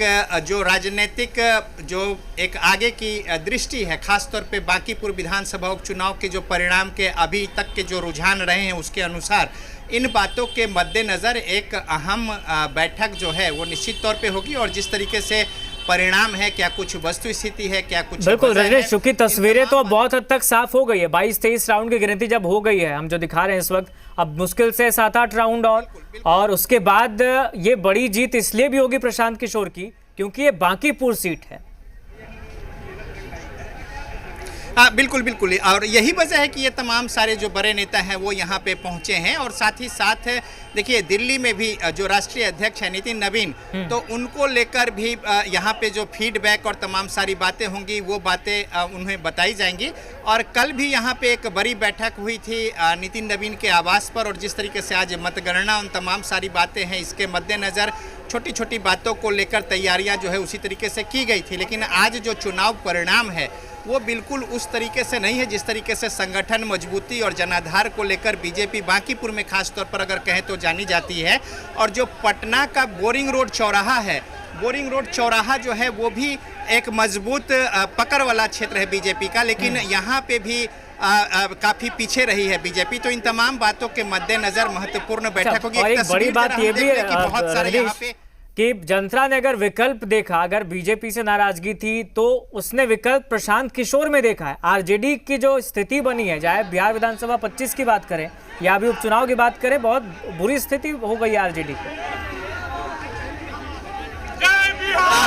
जो राजनीतिक जो एक आगे की दृष्टि है, खासतौर पे बांकीपुर विधानसभा उपचुनाव के जो परिणाम के अभी तक के जो रुझान रहे हैं उसके अनुसार इन बातों के मद्देनज़र एक अहम बैठक जो है वो निश्चित तौर पे होगी। और जिस तरीके से परिणाम है, क्या कुछ वस्तु स्थिति है, क्या कुछ बिल्कुल रजनीश, चूंकि तस्वीरें तो अब बहुत हद तक साफ हो गई है। 22-23 राउंड की गिनती जब हो गई है, हम जो दिखा रहे हैं इस वक्त, अब मुश्किल से 7-8 राउंड और उसके बाद ये बड़ी जीत इसलिए भी होगी प्रशांत किशोर की क्योंकि ये बांकीपुर सीट है। हाँ बिल्कुल बिल्कुल, और यही वजह है कि ये तमाम सारे जो बड़े नेता हैं वो यहाँ पे पहुँचे हैं। और साथ ही साथ देखिए दिल्ली में भी जो राष्ट्रीय अध्यक्ष है नितिन नवीन, तो उनको लेकर भी यहाँ पे जो फीडबैक और तमाम सारी बातें होंगी वो बातें उन्हें बताई जाएंगी। और कल भी यहाँ पे एक बड़ी बैठक हुई थी नितिन नवीन के आवास पर, और जिस तरीके से आज मतगणना उन तमाम सारी बातें हैं इसके मद्देनज़र छोटी छोटी बातों को लेकर तैयारियां जो है उसी तरीके से की गई थी। लेकिन आज जो चुनाव परिणाम है वो बिल्कुल उस तरीके से नहीं है जिस तरीके से संगठन मजबूती और जनाधार को लेकर बीजेपी बांकीपुर में खास तौर पर अगर कहें तो जानी जाती है। और जो पटना का बोरिंग रोड चौराहा है, बोरिंग रोड चौराहा जो है वो भी एक मजबूत पकड़ वाला क्षेत्र है बीजेपी का, लेकिन यहाँ पे भी काफी पीछे रही है बीजेपी। तो इन तमाम बातों के मद्देनजर महत्वपूर्ण बैठक होगी। एक बड़ी बात ये भी है बहुत सारे यहाँ पे कि जनता ने अगर विकल्प देखा, अगर बीजेपी से नाराजगी थी तो उसने विकल्प प्रशांत किशोर में देखा है। आरजेडी की जो स्थिति बनी है, चाहे बिहार विधानसभा 25 की बात करें या अभी उपचुनाव की बात करें, बहुत बुरी स्थिति हो गई है आरजेडी की।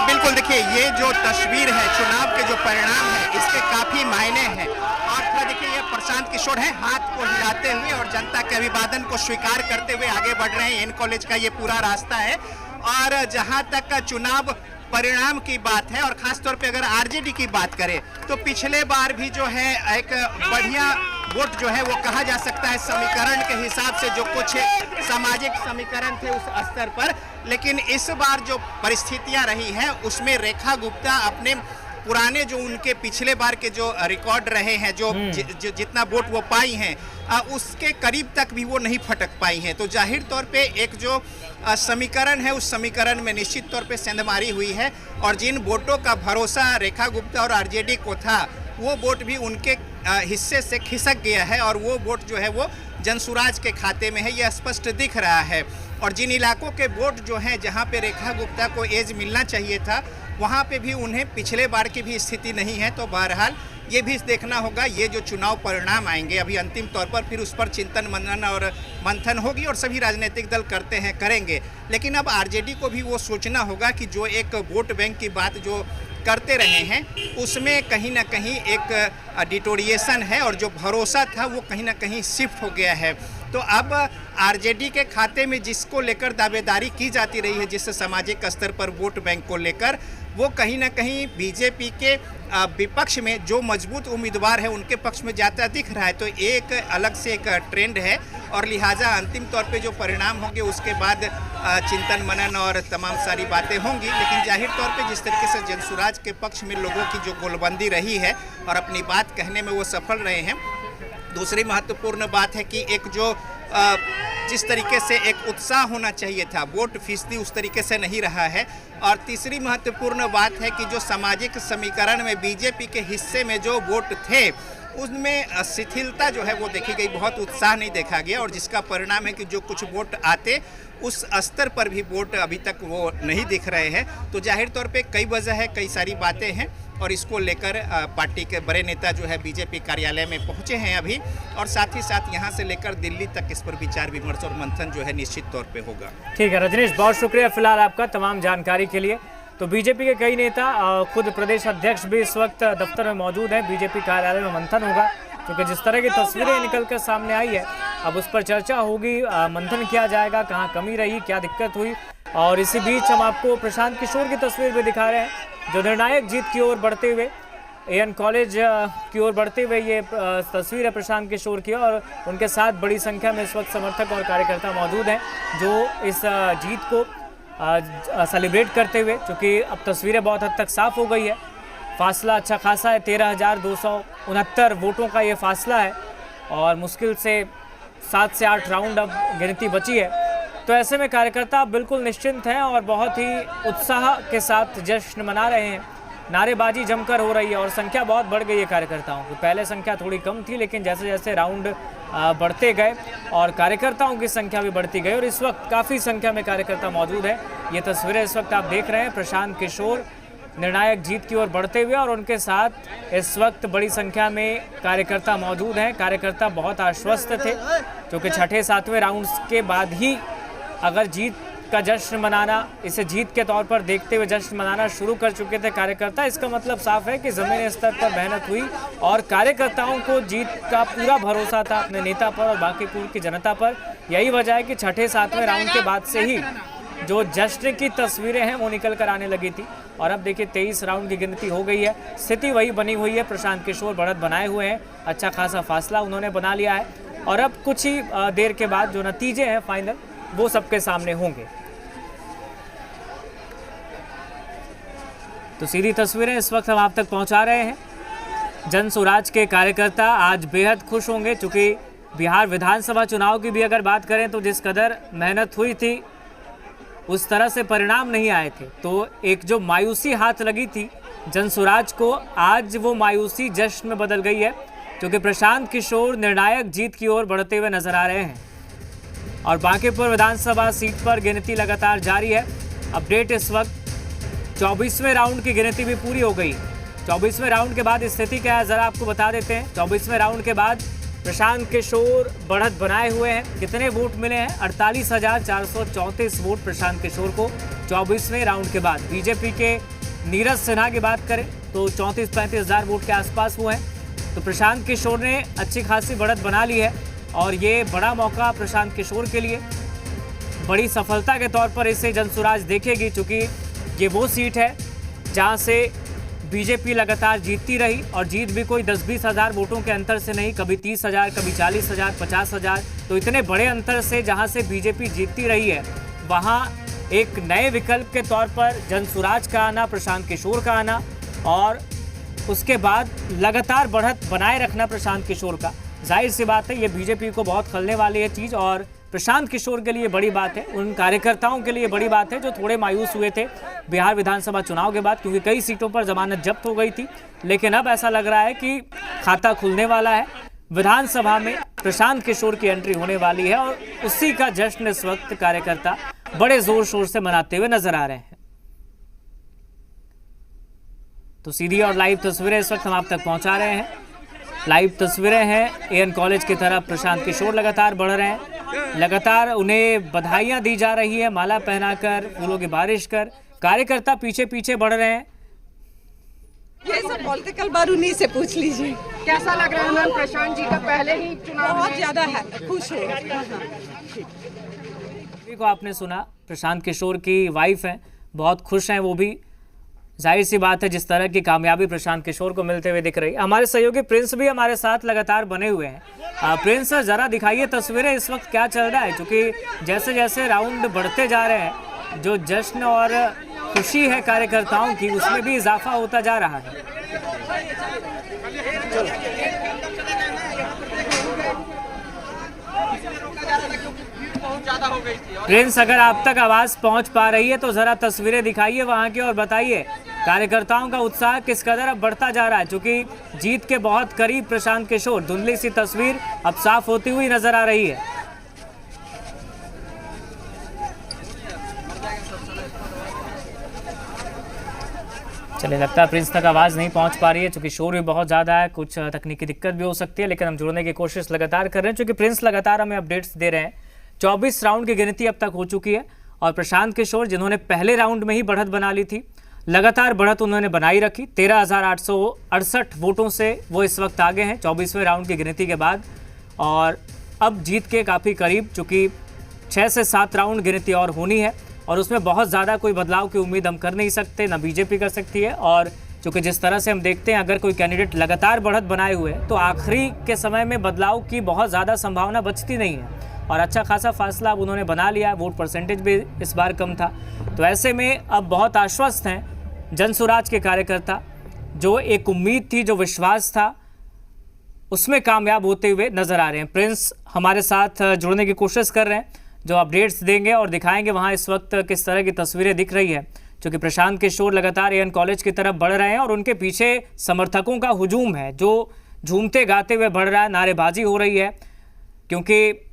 बिल्कुल, देखिए ये जो तस्वीर है चुनाव के जो परिणाम है इसके काफी मायने हैं। और थोड़ा देखिए ये प्रशांत किशोर है हाथ को हिलाते हुए और जनता के अभिवादन को स्वीकार करते हुए आगे बढ़ रहे हैं। एन कॉलेज का ये पूरा रास्ता है। और जहां तक चुनाव परिणाम की बात है और खासतौर पे अगर आरजेडी की बात करें तो पिछले बार भी जो है एक बढ़िया वोट जो है वो कहा जा सकता है समीकरण के हिसाब से, जो कुछ सामाजिक समीकरण थे उस स्तर पर। लेकिन इस बार जो परिस्थितियां रही हैं उसमें रेखा गुप्ता अपने पुराने जो उनके पिछले बार के जो रिकॉर्ड रहे हैं, जो जितना वोट वो पाई हैं उसके करीब तक भी वो नहीं फटक पाई हैं। तो जाहिर तौर पे एक जो समीकरण है उस समीकरण में निश्चित तौर पे सेंधमारी हुई है। और जिन वोटों का भरोसा रेखा गुप्ता और आरजेडी को था वो वोट भी उनके हिस्से से खिसक गया है और वो वोट जो है वो जनसुराज के खाते में है, ये स्पष्ट दिख रहा है। और जिन इलाकों के वोट जो हैं जहाँ पे रेखा गुप्ता को एज मिलना चाहिए था वहाँ पे भी उन्हें पिछले बार की भी स्थिति नहीं है। तो बहरहाल ये भी देखना होगा, ये जो चुनाव परिणाम आएंगे अभी अंतिम तौर पर, फिर उस पर चिंतन मनन और मंथन होगी और सभी राजनीतिक दल करते हैं करेंगे। लेकिन अब आरजेडी को भी वो सोचना होगा कि जो एक वोट बैंक की बात जो करते रहे हैं उसमें कहीं ना कहीं एक डिटोरिएशन है और जो भरोसा था वो कहीं ना कहीं शिफ्ट हो गया है। तो अब आरजेडी के खाते में जिसको लेकर दावेदारी की जाती रही है, जिस सामाजिक स्तर पर वोट बैंक को लेकर, वो कहीं ना कहीं बीजेपी के विपक्ष में जो मजबूत उम्मीदवार है उनके पक्ष में जाता दिख रहा है। तो एक अलग से एक ट्रेंड है और लिहाजा अंतिम तौर पे जो परिणाम होंगे उसके बाद चिंतन मनन और तमाम सारी बातें होंगी। लेकिन जाहिर तौर पे जिस तरीके से जनसुराज के पक्ष में लोगों की जो गोलबंदी रही है और अपनी बात कहने में वो सफल रहे हैं। दूसरी महत्वपूर्ण बात है कि एक जो जिस तरीके से एक उत्साह होना चाहिए था, वोट फीसदी उस तरीके से नहीं रहा है। और तीसरी महत्वपूर्ण बात है कि जो सामाजिक समीकरण में बीजेपी के हिस्से में जो वोट थे उसमें शिथिलता जो है वो देखी गई, बहुत उत्साह नहीं देखा गया। और जिसका परिणाम है कि जो कुछ वोट आते उस स्तर पर भी वोट अभी तक वो नहीं दिख रहे हैं। तो जाहिर तौर पे कई वजह है, कई सारी बातें हैं और इसको लेकर पार्टी के बड़े नेता जो है बीजेपी कार्यालय में पहुंचे हैं अभी, और साथ ही साथ यहां से लेकर दिल्ली तक इस पर विचार विमर्श और मंथन जो है निश्चित तौर पे होगा। ठीक है रजनीश, बहुत शुक्रिया फिलहाल आपका तमाम जानकारी के लिए। तो बीजेपी के कई नेता, खुद प्रदेश अध्यक्ष भी इस वक्त दफ्तर में मौजूद हैं। बीजेपी कार्यालय में मंथन होगा क्योंकि जिस तरह की तस्वीरें निकल कर सामने आई है अब उस पर चर्चा होगी, मंथन किया जाएगा, कहाँ कमी रही, क्या दिक्कत हुई। और इसी बीच हम आपको प्रशांत किशोर की तस्वीर भी दिखा रहे हैं जो निर्णायक जीत की ओर बढ़ते हुए, एन कॉलेज की ओर बढ़ते हुए ये तस्वीर है प्रशांत किशोर की। और उनके साथ बड़ी संख्या में इस वक्त समर्थक और कार्यकर्ता मौजूद हैं जो इस जीत को सेलिब्रेट करते हुए, क्योंकि अब तस्वीरें बहुत हद तक साफ हो गई है, फासला अच्छा खासा है, 13,269 वोटों का ये फासला है और मुश्किल से 7 से 8 राउंड अब गिनती बची है तो ऐसे में कार्यकर्ता बिल्कुल निश्चिंत हैं और बहुत ही उत्साह के साथ जश्न मना रहे हैं। नारेबाजी जमकर हो रही है और संख्या बहुत बढ़ गई है कार्यकर्ताओं की। पहले संख्या थोड़ी कम थी, लेकिन जैसे जैसे राउंड बढ़ते गए और कार्यकर्ताओं की संख्या भी बढ़ती गई और इस वक्त काफ़ी संख्या में कार्यकर्ता मौजूद है। ये तस्वीरें इस वक्त आप देख रहे हैं प्रशांत किशोर निर्णायक जीत की ओर बढ़ते हुए और उनके साथ इस वक्त बड़ी संख्या में कार्यकर्ता मौजूद हैं। कार्यकर्ता बहुत आश्वस्त थे क्योंकि छठे सातवें राउंड्स के बाद ही अगर जीत का जश्न मनाना, इसे जीत के तौर पर देखते हुए जश्न मनाना शुरू कर चुके थे कार्यकर्ता। इसका मतलब साफ है कि ज़मीनी स्तर पर मेहनत हुई और कार्यकर्ताओं को जीत का पूरा भरोसा था अपने नेता पर और बांकीपुर की जनता पर। यही वजह है कि छठे सातवें राउंड के बाद से ही जो जश्न की तस्वीरें हैं वो निकल कर आने लगी थी और अब देखिए 23 राउंड की गिनती हो गई है। स्थिति वही बनी हुई है। प्रशांत किशोर बढ़त बनाए हुए हैं, अच्छा खासा फासला उन्होंने बना लिया है और अब कुछ ही देर के बाद जो नतीजे हैं फाइनल वो सबके सामने होंगे। तो सीधी तस्वीरें इस वक्त हम आप तक पहुंचा रहे हैं। जन स्वराज के कार्यकर्ता आज बेहद खुश होंगे क्योंकि बिहार विधानसभा चुनाव की भी अगर बात करें तो जिस कदर मेहनत हुई थी उस तरह से परिणाम नहीं आए थे, तो एक जो मायूसी हाथ लगी थी जन स्वराज को, आज वो मायूसी जश्न में बदल गई है क्योंकि प्रशांत किशोर निर्णायक जीत की ओर बढ़ते हुए नजर आ रहे हैं और बांकीपुर विधानसभा सीट पर गिनती लगातार जारी है। अपडेट इस वक्त 24वें राउंड की गिनती भी पूरी हो गई। 24वें राउंड के बाद स्थिति क्या है ज़रा आपको बता देते हैं। 24वें राउंड के बाद प्रशांत किशोर बढ़त बनाए हुए हैं। कितने वोट मिले हैं? 48,434 वोट प्रशांत किशोर को 24वें राउंड के बाद। बीजेपी के नीरज सिन्हा की बात करें तो 34-35 हज़ार वोट के आसपास हुए हैं। तो प्रशांत किशोर ने अच्छी खासी बढ़त बना ली है और ये बड़ा मौका प्रशांत किशोर के लिए, बड़ी सफलता के तौर पर इसे जन स्वराज देखेगी क्योंकि ये वो सीट है जहां से बीजेपी लगातार जीतती रही और जीत भी कोई 10-20 हज़ार वोटों के अंतर से नहीं, कभी 30,000, कभी 40,000, 50,000। तो इतने बड़े अंतर से जहां से बीजेपी जीतती रही है वहां एक नए विकल्प के तौर पर जन स्वराज का आना, प्रशांत किशोर का आना और उसके बाद लगातार बढ़त बनाए रखना प्रशांत किशोर का, जाहिर सी बात है ये बीजेपी को बहुत खलने वाली है चीज़ और प्रशांत किशोर के लिए बड़ी बात है, उन कार्यकर्ताओं के लिए बड़ी बात है जो थोड़े मायूस हुए थे बिहार विधानसभा चुनाव के बाद क्योंकि कई सीटों पर जमानत जब्त हो गई थी। लेकिन अब ऐसा लग रहा है कि खाता खुलने वाला है, विधानसभा में प्रशांत किशोर की एंट्री होने वाली है और उसी का जश्न इस वक्त कार्यकर्ता बड़े जोर शोर से मनाते हुए नजर आ रहे हैं। तो सीधी और लाइव तस्वीरें इस वक्त हम आप तक पहुंचा रहे हैं। लाइव तस्वीरें हैं एएन कॉलेज की तरफ। प्रशांत किशोर लगातार बढ़ रहे हैं, लगातार उन्हें बधाइयां दी जा रही है, माला पहनाकर, फूलों की बारिश कर। कार्यकर्ता पीछे पीछे बढ़ रहे हैं। ये सब पॉलिटिकल बारूनी से पूछ लीजिए। कैसा लग रहा है मैम? प्रशांत जी का पहले ही चुनाव बहुत ज्यादा है, खुश हो। को आपने सुना, प्रशांत किशोर की वाइफ हैं, बहुत खुश हैं वो भी। जाहिर सी बात है जिस तरह की कामयाबी प्रशांत किशोर को मिलते हुए दिख रही है। हमारे सहयोगी प्रिंस भी हमारे साथ लगातार बने हुए हैं। प्रिंस जरा दिखाइए तस्वीरें, इस वक्त क्या चल रहा है क्योंकि जैसे जैसे राउंड बढ़ते जा रहे हैं जो जश्न और खुशी है कार्यकर्ताओं की उसमें भी इजाफा होता जा रहा है। प्रिंस अगर आप तक आवाज पहुंच पा रही है तो जरा तस्वीरें दिखाइए वहां की और बताइए कार्यकर्ताओं का उत्साह किस कदर अब बढ़ता जा रहा है क्योंकि जीत के बहुत करीब प्रशांत किशोर, धुंधली सी तस्वीर अब साफ होती हुई नजर आ रही है। चलिए, लगता है प्रिंस तक आवाज़ नहीं पहुंच पा रही है क्योंकि शोर भी बहुत ज़्यादा है, कुछ तकनीकी दिक्कत भी हो सकती है, लेकिन हम जुड़ने की कोशिश लगातार कर रहे हैं क्योंकि प्रिंस लगातार हमें अपडेट्स दे रहे हैं। 24 राउंड की गिनती अब तक हो चुकी है और प्रशांत किशोर जिन्होंने पहले राउंड में ही बढ़त बना ली थी, लगातार बढ़त उन्होंने बनाई रखी। 13,868 वोटों से वो इस वक्त आगे हैं 24वें राउंड की गिनती के बाद और अब जीत के काफ़ी करीब, चूँकि 6 से 7 राउंड गिनती और होनी है और उसमें बहुत ज़्यादा कोई बदलाव की उम्मीद हम कर नहीं सकते, ना बीजेपी कर सकती है। और क्योंकि जिस तरह से हम देखते हैं अगर कोई कैंडिडेट लगातार बढ़त बनाए हुए है तो आखिरी के समय में बदलाव की बहुत ज़्यादा संभावना बचती नहीं है और अच्छा खासा फासला अब उन्होंने बना लिया। वोट परसेंटेज भी इस बार कम था, तो ऐसे में अब बहुत आश्वस्त हैं जन स्वराज के कार्यकर्ता। जो एक उम्मीद थी, जो विश्वास था, उसमें कामयाब होते हुए नजर आ रहे हैं। प्रिंस हमारे साथ जुड़ने की कोशिश कर रहे हैं। जो अपडेट्स देंगे और दिखाएंगे वहाँ इस वक्त किस तरह की तस्वीरें दिख रही है, क्योंकि प्रशांत किशोर लगातार एएन कॉलेज की तरफ बढ़ रहे हैं और उनके पीछे समर्थकों का हुजूम है जो झूमते गाते हुए बढ़ रहा है, नारेबाजी हो रही है। क्योंकि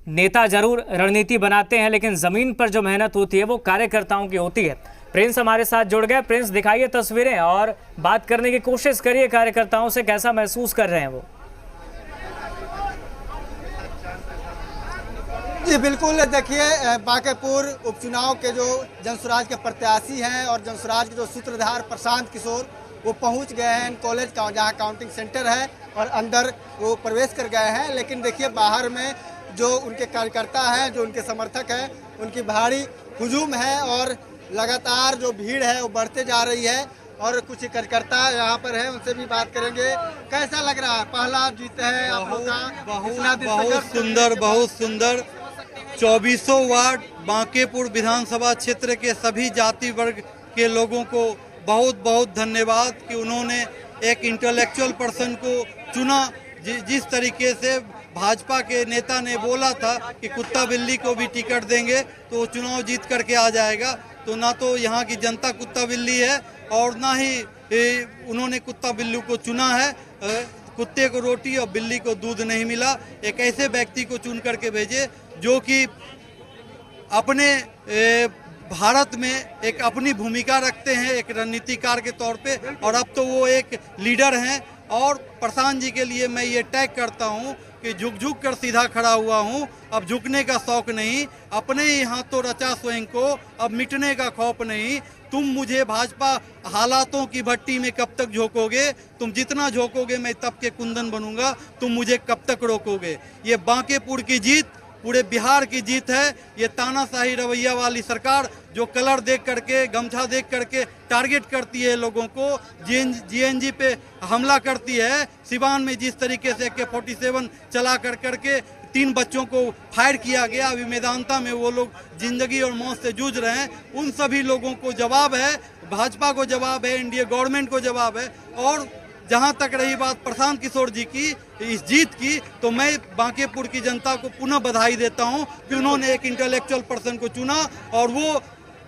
नेता जरूर रणनीति बनाते हैं, लेकिन ज़मीन पर जो मेहनत होती है वो कार्यकर्ताओं की होती है। प्रिंस हमारे साथ जुड़ गए। प्रिंस, दिखाइए तस्वीरें और बात करने की कोशिश करिए कार्यकर्ताओं से, कैसा महसूस कर रहे हैं वो। जी बिल्कुल, देखिए बांकेपुर उपचुनाव के जो जनसुराज के प्रत्याशी हैं और जनसुराज के जो सूत्रधार प्रशांत किशोर वो पहुंच गए हैं कॉलेज का, जहां काउंटिंग सेंटर है, और अंदर वो प्रवेश कर गए हैं। लेकिन देखिए बाहर में जो उनके कार्यकर्ता हैं, जो उनके समर्थक हैं, उनकी भारी हुजूम है और लगातार जो भीड़ है वो बढ़ते जा रही है। और कुछ कार्यकर्ता यहाँ पर है, उनसे भी बात करेंगे। कैसा लग रहा है, पहला जीत है आप लोग का? बहुत सुंदर 2400 वार्ड बांकेपुर विधानसभा क्षेत्र के सभी जाति वर्ग के लोगों को बहुत बहुत धन्यवाद कि उन्होंने एक इंटेलेक्चुअल पर्सन को चुना। जिस तरीके से भाजपा के नेता ने बोला था कि कुत्ता बिल्ली को भी टिकट देंगे तो वो चुनाव जीत करके आ जाएगा, तो ना तो यहाँ की जनता कुत्ता बिल्ली है और ना ही उन्होंने कुत्ता बिल्ली को चुना है। कुत्ते को रोटी और बिल्ली को दूध नहीं मिला। एक ऐसे व्यक्ति को चुन करके भेजे जो कि अपने भारत में एक अपनी भूमिका रखते हैं एक रणनीतिकार के तौर पे, और अब तो वो एक लीडर हैं। और प्रशांत जी के लिए मैं ये टैग करता हूँ कि झुक झुक कर सीधा खड़ा हुआ हूँ, अब झुकने का शौक नहीं, अपने ही हाथों रचा स्वयं को, अब मिटने का खौफ नहीं। तुम मुझे भाजपा हालातों की भट्टी में कब तक झोंकोगे? तुम जितना झोंकोगे मैं तब के कुंदन बनूंगा, तुम मुझे कब तक रोकोगे? ये बांकेपुर की जीत पूरे बिहार की जीत है। ये तानाशाही रवैया वाली सरकार जो कलर देख करके, गमछा देख करके टारगेट करती है लोगों को, जीएनजी पे हमला करती है, सिवान में जिस तरीके से AK-47 चला करके 3 बच्चों को फायर किया गया, अभी मैदानता में वो लोग जिंदगी और मौत से जूझ रहे हैं, उन सभी लोगों को जवाब है, भाजपा को जवाब है, एनडीए गवर्नमेंट को जवाब है। और जहां तक रही बात प्रशांत किशोर जी की इस जीत की, तो मैं बांकेपुर की जनता को पुनः बधाई देता हूं कि उन्होंने एक इंटेलेक्चुअल पर्सन को चुना और वो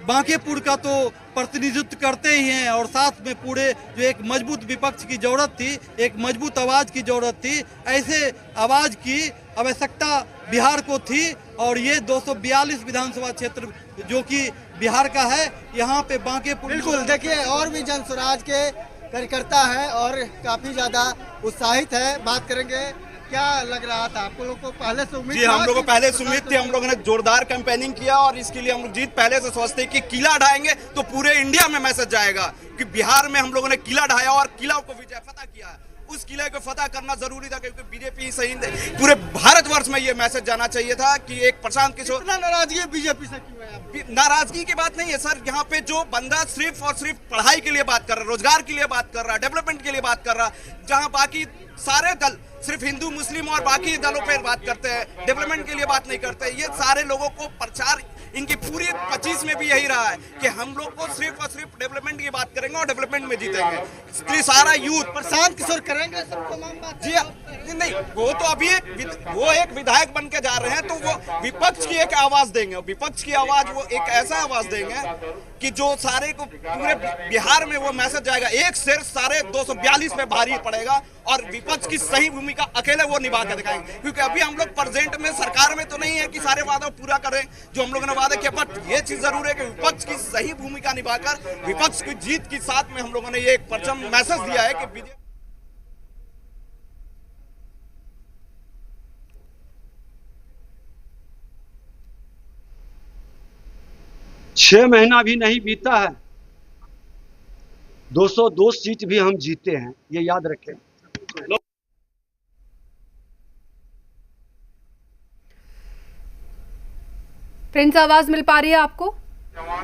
बांकेपुर का तो प्रतिनिधित्व करते ही हैं, और साथ में पूरे जो एक मजबूत विपक्ष की जरूरत थी, एक मजबूत आवाज की जरूरत थी, ऐसे आवाज की आवश्यकता बिहार को थी। और ये 242 विधानसभा क्षेत्र जो कि बिहार का है, यहाँ पे बांकेपुर बिल्कुल देखिए और भी जनसुराज के कार्यकर्ता है और काफी ज्यादा उत्साहित है। बात करेंगे, क्या लग रहा था आपको लोग को पहले से उम्मीद? जी हम लोग को पहले से उम्मीद थी, हम लोगों ने जोरदार कैंपेनिंग किया और इसके लिए हम लोग जीत पहले से सोचते कि किला ढाएंगे तो पूरे इंडिया में मैसेज जाएगा कि बिहार में हम लोगों ने किला ढाया और किला को विजय फतह किया। उस किले को फतह करना जरूरी था क्योंकि बीजेपी सही पूरे भारतवर्ष में ये मैसेज जाना चाहिए था कि एक प्रशांत किशोर। नाराजगी बीजेपी से क्यों है? नाराजगी की बात नहीं है सर, यहाँ पे जो बंदा सिर्फ और सिर्फ पढ़ाई के लिए बात कर रहा है, रोजगार के लिए बात कर रहा है, डेवलपमेंट के लिए बात कर रहा है, जहाँ बाकी सारे दल सिर्फ हिंदू मुस्लिम और बाकी दलों पर बात करते हैं, डेवलपमेंट के लिए बात नहीं करते। ये सारे लोगों को प्रचार इनकी पूरी 25 में भी यही रहा है कि हम लोग को सिर्फ और सिर्फ डेवलपमेंट की बात करेंगे और डेवलपमेंट में जीतेंगे। इसलिए सारा यूथ प्रशांत किशोर करेंगे सब तमाम बात। जी नहीं, वो तो अभी वो एक विधायक बन के जा रहे हैं, तो वो विपक्ष की एक आवाज देंगे, विपक्ष की आवाज वो एक ऐसा आवाज देंगे कि जो सारे को पूरे बिहार में वो मैसेज जाएगा, एक सिर सारे 242 में भारी पड़ेगा और विपक्ष की सही भूमिका अकेले वो निभा के दिखाएंगे। क्योंकि अभी हम लोग प्रेजेंट में सरकार में तो नहीं है कि सारे वादा पूरा करें जो हम लोगों ने वादा किया, बट ये चीज जरूर है कि विपक्ष की सही भूमिका निभाकर विपक्ष की जीत के साथ में हम लोगों ने ये एक परचम मैसेज दिया है कि बीजेपी 6 महीना भी नहीं बीता है, 202 सीट भी हम जीते हैं, ये याद रखें। प्रिंस, आवाज मिल पा रही है आपको?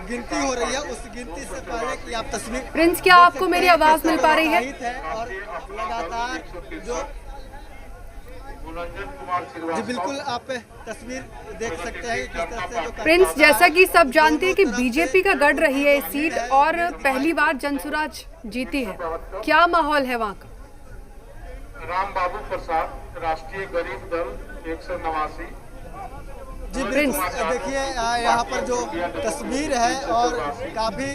गिनती हो रही है, उस गिनती से पहले कि आप तस्वीर। प्रिंस, क्या आपको मेरी आवाज मिल पा रही है? और लगातार जो जी बिल्कुल आप तस्वीर देख सकते हैं किस तरह से जो प्रिंस, जैसा कि सब जानते हैं कि बीजेपी का गढ़ रही है इस सीट और पहली बार जनसुराज जीती है, क्या माहौल है वहाँ का? राम बाबू प्रसाद, राष्ट्रीय गरीब दल 189, जी बिल्कुल, देखिए यहाँ पर जो तस्वीर है और काफ़ी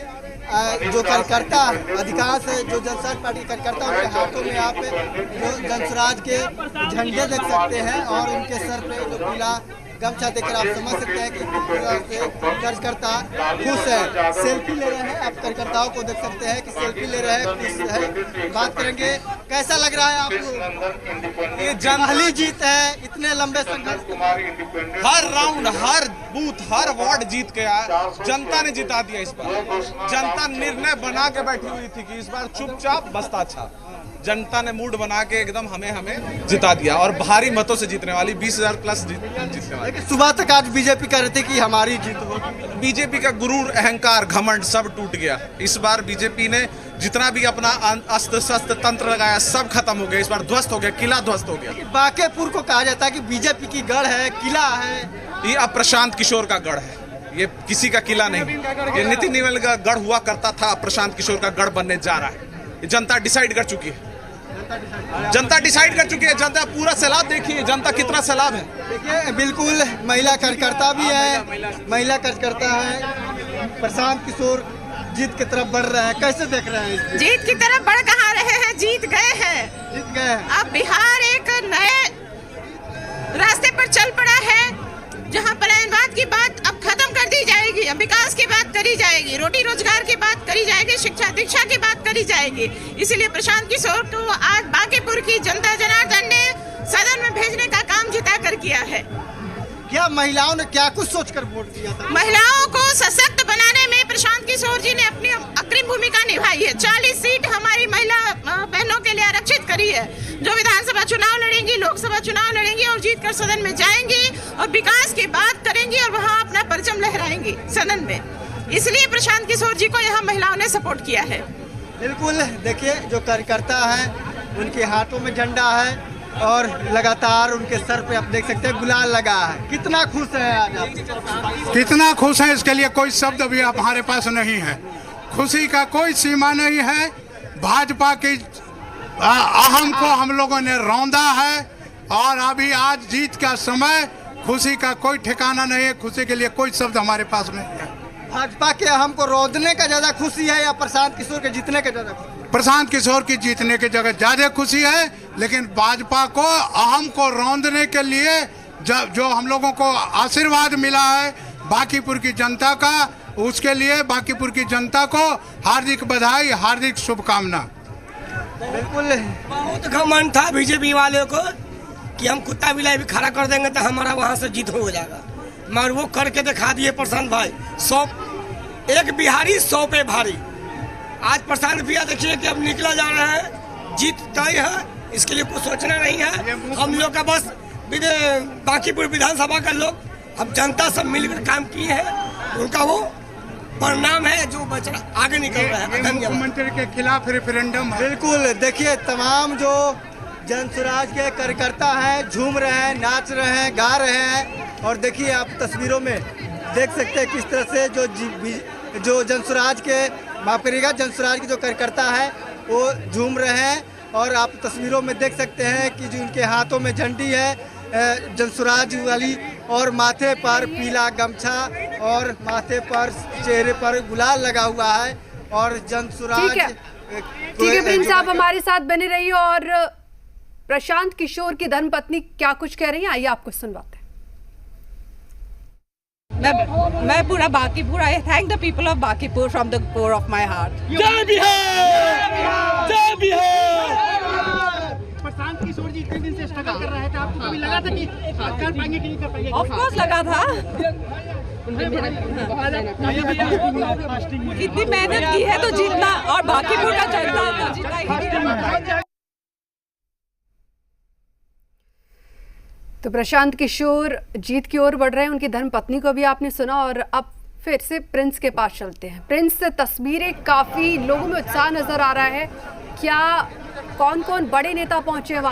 जो कार्यकर्ता अधिकांश जो जनसुराज पार्टी के कार्यकर्ता उनके हाथों में आप जो जनसुराज के झंडे देख सकते हैं और उनके सर पे जो पीला गमछा देकर आप समझ सकते हैं कि कार्यकर्ता खुश है। सेल्फी ले रहे हैं, आप कार्यकर्ताओं को देख सकते हैं कि सेल्फी ले रहे हैं, खुश है। बात करेंगे, कैसा लग रहा है आपको? ये पहली जीत है इतने लंबे संघर्ष, हर राउंड, हर बूथ, हर वार्ड जीत के आया, जनता ने जिता दिया। इस बार जनता निर्णय बना के बैठी हुई थी कि इस बार चुपचाप बस्ता अच्छा, जनता ने मूड बना के एकदम हमें जिता दिया और भारी मतों से जीतने वाली 20,000 प्लस जीतने वाली। सुबह तक आज बीजेपी कह रहे थे कि हमारी जीत होगी। बीजेपी का गुरूर, अहंकार, घमंड सब टूट गया। इस बार बीजेपी ने जितना भी अपना अस्त्र शस्त्र तंत्र लगाया सब खत्म हो गया। इस बार ध्वस्त हो गया, किला ध्वस्त हो गया। बांकेपुर को कहा जाता है कि बीजेपी की गढ़ है, किला है। ये अब प्रशांत किशोर का गढ़ है, ये किसी का किला नहीं। ये नितिन निवल का गढ़ हुआ करता था, प्रशांत किशोर का गढ़ बनने जा रहा है। जनता डिसाइड कर चुकी है, जनता डिसाइड कर चुकी है। जनता पूरा सैलाब देखिए, जनता कितना सैलाब है। देखिए बिल्कुल महिला कार्यकर्ता भी है, महिला कार्यकर्ता है। प्रशांत किशोर जीत की तरफ बढ़ रहे हैं, कैसे देख रहे हैं? जीत की तरफ बढ़ कहाँ रहे हैं, जीत गए हैं। जीत गए हैं। अब बिहार एक नए रास्ते पर चल पड़ा है, जहाँ पलायनवाद की बात अब खत्म कर दी जाएगी, अब विकास की बात करी जाएगी, रोटी रोजगार की बात करी जाएगी, शिक्षा दीक्षा की बात करी जाएगी। इसीलिए प्रशांत किशोर को आज बांकीपुर की जनता जनार्दन ने सदन में भेजने का काम जिता कर किया है। क्या महिलाओं ने क्या कुछ सोचकर वोट दिया था? महिलाओं को सशक्त बनाने में प्रशांत किशोर जी ने अपनी अग्रिम भूमिका निभाई है। 40 सीट हमारी महिला बहनों के लिए आरक्षित करी है, जो विधानसभा चुनाव लड़ेंगी, लोकसभा चुनाव लड़ेंगी और जीतकर सदन में जाएंगी और विकास की बात करेंगी और वहाँ अपना परचम लहराएंगी सदन में। इसलिए प्रशांत किशोर जी को यहाँ महिलाओं ने सपोर्ट किया है। बिल्कुल, देखिए जो कार्यकर्ता है उनके हाथों में झंडा है और लगातार उनके सर पे आप देख सकते हैं गुलाल लगा है। कितना खुश है आज आप? कितना खुश है इसके लिए कोई शब्द भी हमारे पास नहीं है। खुशी का कोई सीमा नहीं है। भाजपा की अहम को हम लोगों ने रौंदा है और अभी आज जीत का समय, खुशी का कोई ठिकाना नहीं है। खुशी के लिए कोई शब्द हमारे पास नहीं है। भाजपा के अहम को रौंदने का ज्यादा खुशी है या प्रशांत किशोर के जीतने का ज्यादा खुशी? प्रशांत किशोर की जीतने की जगह ज्यादा खुशी है, लेकिन भाजपा को अहम को रौंदने के लिए जो हम लोगों को आशीर्वाद मिला है बांकीपुर की जनता का, उसके लिए बांकीपुर की जनता को हार्दिक बधाई, हार्दिक शुभकामना। बिल्कुल, बहुत घमंड था बीजेपी वाले को कि हम कुत्ता बिलाई भी खड़ा कर देंगे तो हमारा वहाँ से जीत हो जाएगा, मगर वो करके दिखा दिए प्रशांत भाई। 100 एक बिहारी 100 पे भारी। आज प्रशांत भैया देखिए कि अब निकला जा रहा है, जीत तय है, इसके लिए कुछ सोचना नहीं है। हम लोग का बस बांकीपुर विधानसभा का लोग, अब जनता सब मिलकर काम किए हैं, उनका वो परिणाम है जो बचा आगे निकल रहा है। मुख्यमंत्री के खिलाफ रेफरेंडम। बिल्कुल, देखिए तमाम जो जनसुराज के कार्यकर्ता हैं झूम रहे हैं, नाच रहे हैं, गा रहे हैं और देखिए आप तस्वीरों में देख सकते हैं किस तरह से जो जनसुराज के माफ करिएगा जनसुराज के जो कार्यकर्ता है वो झूम रहे हैं और आप तस्वीरों में देख सकते हैं कि जो उनके हाथों में झंडी है जनसुराज वाली और माथे पर पीला गमछा और माथे पर चेहरे पर गुलाल लगा हुआ है और जनसुराज। ठीक है प्रिंस, आप हमारे साथ बने रहिए और प्रशांत किशोर की धर्मपत्नी क्या कुछ कह रही हैं, आइए आपको सुनवाते हैं। मैं पूरा बांकीपुर, आई thank the people of Bankipur from the core of my heart. जय बिहार, जय बिहार। प्रशांत किशोर जी इतने दिन से स्ट्रगल कर रहे थे, आपको कभी लगा था कि कर पाएंगे कि नहीं कर पाएंगे? ऑफ कोर्स लगा था, इतनी मेहनत की है तो जीतना, और बांकीपुर का जनता तो जीता ही। तो प्रशांत किशोर जीत की ओर बढ़ रहे हैं, उनकी धर्मपत्नी को भी आपने सुना और अब फिर से प्रिंस के पास चलते हैं। प्रिंस, तस्वीरें काफ़ी लोगों में उत्साह नज़र आ रहा है, क्या कौन कौन बड़े नेता पहुंचे वहाँ?